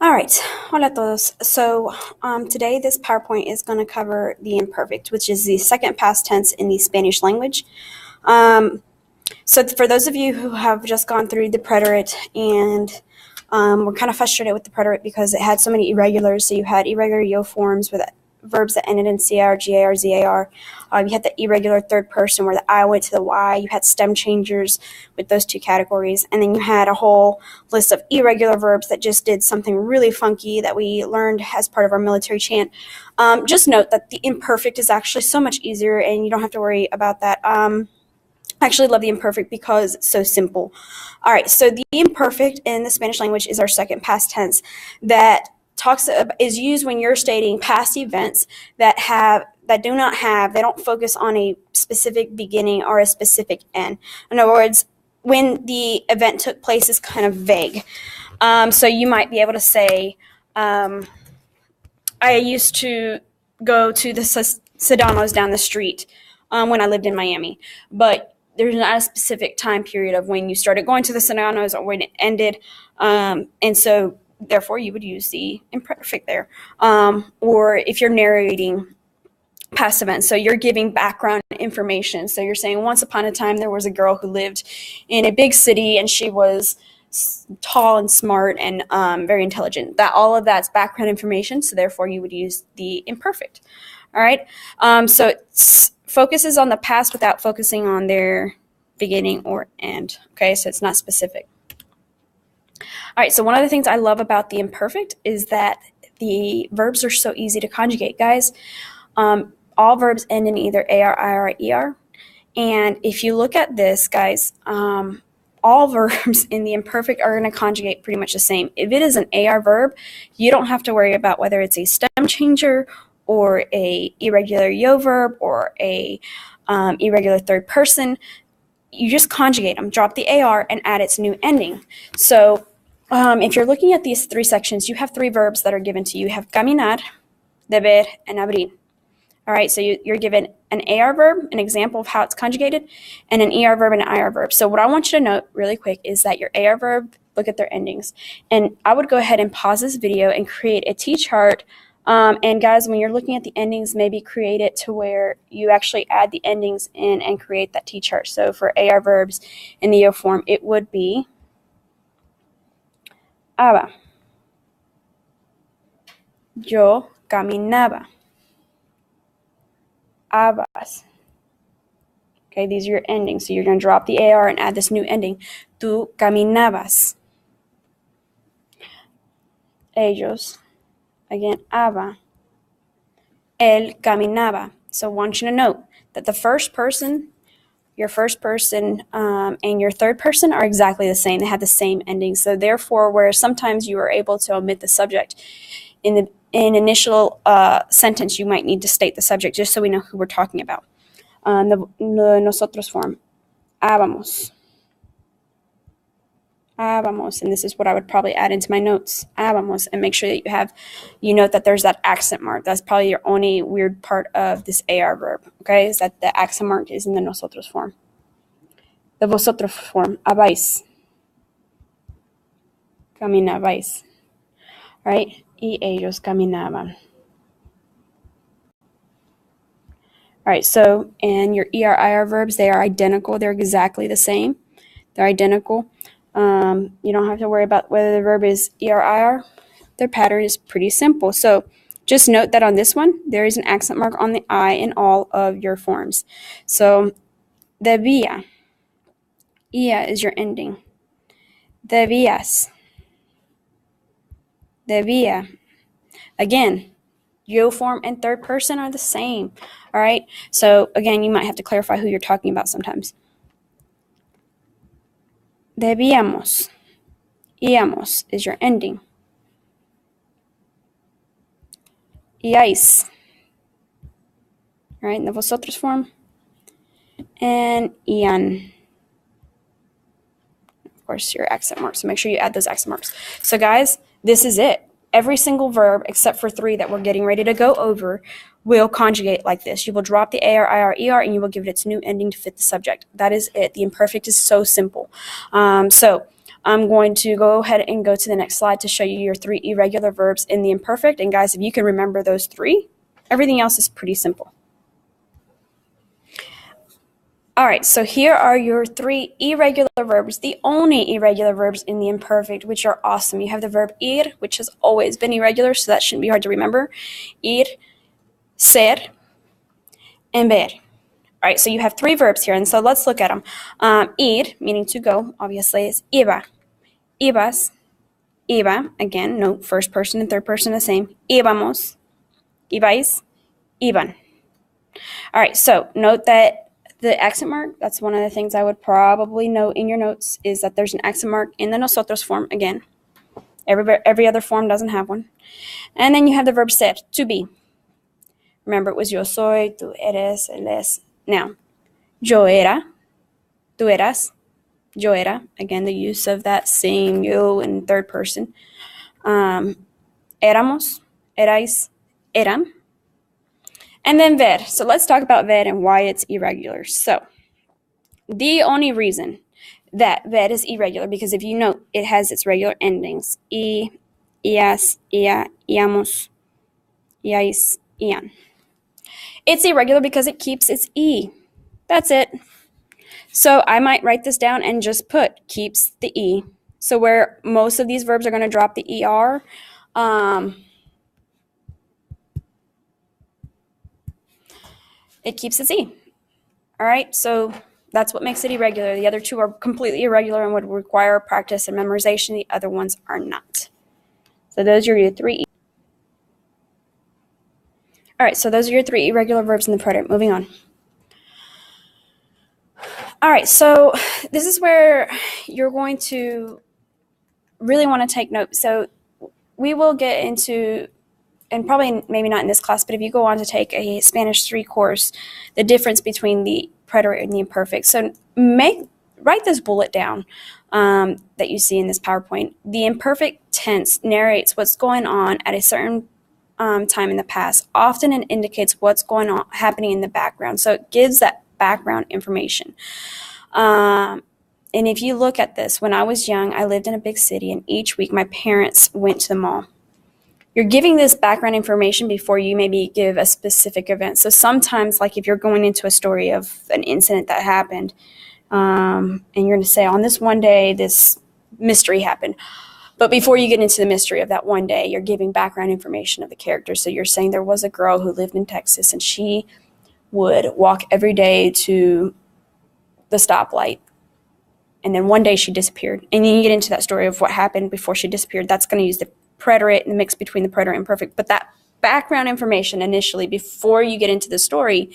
All right, hola a todos. So today this PowerPoint is going to cover the imperfect, which is the second past tense in the Spanish language. So for those of you who have just gone through the preterite and we're kind of frustrated with the preterite because it had so many irregulars. So you had irregular yo forms with verbs that ended in CR, GAR, ZAR. You had the irregular third person where the I went to the Y. You had stem changers with those two categories. And then you had a whole list of irregular verbs that just did something really funky that we learned as part of our military chant. Just note that the imperfect is actually so much easier and you don't have to worry about that. I actually love the imperfect because it's so simple. All right, so the imperfect in the Spanish language is our second past tense that is used when you're stating past events that don't focus on a specific beginning or a specific end. In other words, when the event took place is kind of vague. So you might be able to say, I used to go to the Sedanos down the street when I lived in Miami, but there's not a specific time period of when you started going to the Sedanos or when it ended, and so therefore you would use the imperfect there. Or if you're narrating past events, so you're giving background information. So you're saying once upon a time there was a girl who lived in a big city and she was tall and smart and very intelligent. All of that's background information, so therefore you would use the imperfect. All right, so it focuses on the past without focusing on their beginning or end. Okay, so it's not specific. All right, so one of the things I love about the imperfect is that the verbs are so easy to conjugate, guys. All verbs end in either AR, IR, or ER. And if you look at this, guys, all verbs in the imperfect are going to conjugate pretty much the same. If it is an AR verb, you don't have to worry about whether it's a stem changer or a irregular yo verb or a irregular third person. You just conjugate them, drop the AR, and add its new ending. So if you're looking at these three sections, you have three verbs that are given to you. You have caminar, deber, and abrir. All right, so you're given an AR verb, an example of how it's conjugated, and an ER verb and an IR verb. So what I want you to note really quick is that your AR verb, look at their endings. And I would go ahead and pause this video and create a T-chart. And guys, when you're looking at the endings, maybe create it to where you actually add the endings in and create that T-chart. So for AR verbs in the yo form, it would be Aba. Yo caminaba. Abas. Okay, these are your endings. So you're going to drop the AR and add this new ending. Tú caminabas. Ellos. Again, aba. Él caminaba. So I want you to note that the first person, your first person, and your third person are exactly the same. They have the same ending. So therefore, where sometimes you are able to omit the subject in initial sentence, you might need to state the subject just so we know who we're talking about. The nosotros form, ábamos. Ábamos, and this is what I would probably add into my notes, ábamos, and make sure that you note that there's that accent mark. That's probably your only weird part of this AR verb, okay, is that the accent mark is in the nosotros form. The vosotros form, habáis. Caminabais. Right? Y ellos caminaban. All right, so and your ER-IR verbs, they are identical. They're exactly the same. They're identical. You don't have to worry about whether the verb is ER-IR. Their pattern is pretty simple. So just note that on this one, there is an accent mark on the I in all of your forms. So debía. Ia is your ending. Debías. Debía. Again, yo form and third person are the same. All right. So again, you might have to clarify who you're talking about sometimes. Debíamos. Íamos is your ending. Iáis. All right, in the vosotros form. And ian. Of course, your accent marks. So make sure you add those accent marks. So guys, this is it. Every single verb except for three that we're getting ready to go over will conjugate like this. You will drop the AR, IR, ER, and you will give it its new ending to fit the subject. That is it. The imperfect is so simple. So I'm going to go ahead and go to the next slide to show you your 3 irregular verbs in the imperfect. And guys, if you can remember those 3, everything else is pretty simple. All right, so here are your 3 irregular verbs, the only irregular verbs in the imperfect, which are awesome. You have the verb ir, which has always been irregular, so that shouldn't be hard to remember. Ir, ser, and ver. All right, so you have 3 verbs here, and so let's look at them. Ir, meaning to go, obviously, is iba. Ibas, iba, again, note first person and third person the same. Íbamos, ibais, iban. All right, so note that the accent mark, that's one of the things I would probably note in your notes, is that there's an accent mark in the nosotros form, again. Every other form doesn't have one. And then you have the verb ser, to be. Remember, it was yo soy, tú eres, él es. Now, yo era, tú eras, yo era. Again, the use of that same yo in third person. Éramos, erais, eran. And then ver. So let's talk about ver and why it's irregular. So the only reason that ver is irregular, because if you note, it has its regular endings. I, ias, ia, iamos, iais, ian. It's irregular because it keeps its E. That's it. So I might write this down and just put keeps the E. So where most of these verbs are going to drop the ER, it keeps its E. All right, so that's what makes it irregular. The other 2 are completely irregular and would require practice and memorization. The other ones are not. So those are your 3. All right, so those are your 3 irregular verbs in the preterite. Moving on. All right, so this is where you're going to really want to take note. So we will get into, and probably maybe not in this class, but if you go on to take a Spanish 3 course, the difference between the preterite and the imperfect. So write this bullet down that you see in this PowerPoint. The imperfect tense narrates what's going on at a certain time in the past. Often it indicates what's going on happening in the background. So it gives that background information. And if you look at this, when I was young, I lived in a big city, and each week my parents went to the mall. You're giving this background information before you maybe give a specific event. So sometimes, like if you're going into a story of an incident that happened, and you're going to say, on this one day, this mystery happened. But before you get into the mystery of that one day, you're giving background information of the character. So you're saying there was a girl who lived in Texas, and she would walk every day to the stoplight. And then one day she disappeared. And then you get into that story of what happened before she disappeared. That's going to use the preterite and the mix between the preterite and imperfect. But that background information initially, before you get into the story,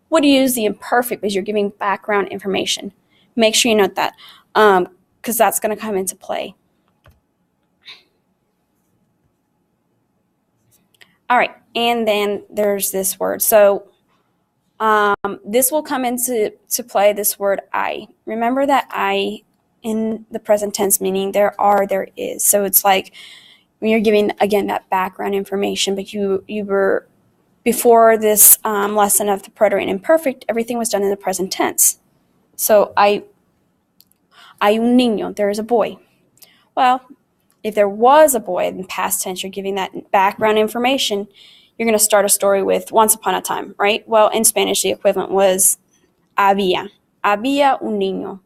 would use the imperfect because you're giving background information. Make sure you note that, because that's going to come into play. All right, and then there's this word. So this will come into play, this word I. Remember that I in the present tense, meaning there are, there is. So it's like when you're giving, again, that background information, but you were, before this lesson of the preterite and imperfect, everything was done in the present tense. So hay un niño, there is a boy. Well, if there was a boy in past tense, you're giving that background information, you're going to start a story with once upon a time, right? Well, in Spanish, the equivalent was había un niño,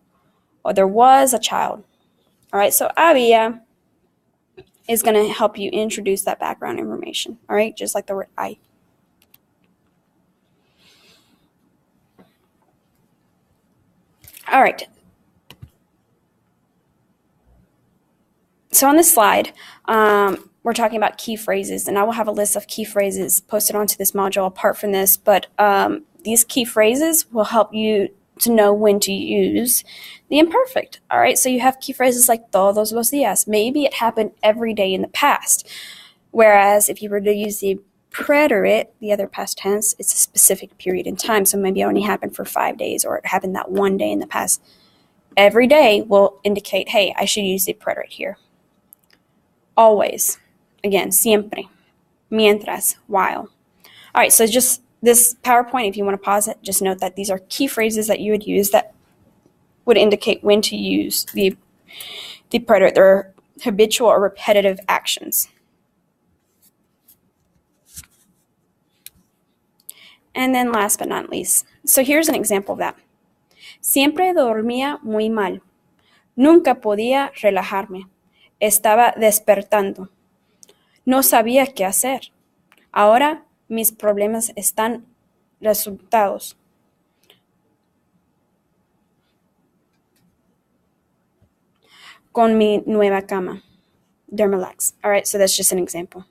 or there was a child. All right, so había is going to help you introduce that background information, all right, just like the word I. All right. So on this slide, we're talking about key phrases, and I will have a list of key phrases posted onto this module apart from this, but these key phrases will help you to know when to use the imperfect. All right, so you have key phrases like todos los días. Maybe it happened every day in the past, whereas if you were to use the preterite, the other past tense, it's a specific period in time, so maybe it only happened for 5 days, or it happened that one day in the past. Every day will indicate, hey, I should use the preterite here. Always. Again, siempre. Mientras. While. All right, so just this PowerPoint, if you want to pause it, just note that these are key phrases that you would use that would indicate when to use the the predator, their habitual or repetitive actions. And then last but not least, so here's an example of that. Siempre dormía muy mal. Nunca podía relajarme. Estaba despertando. No sabía qué hacer. Ahora mis problemas están resultados con mi nueva cama. Dermalax. All right, so that's just an example.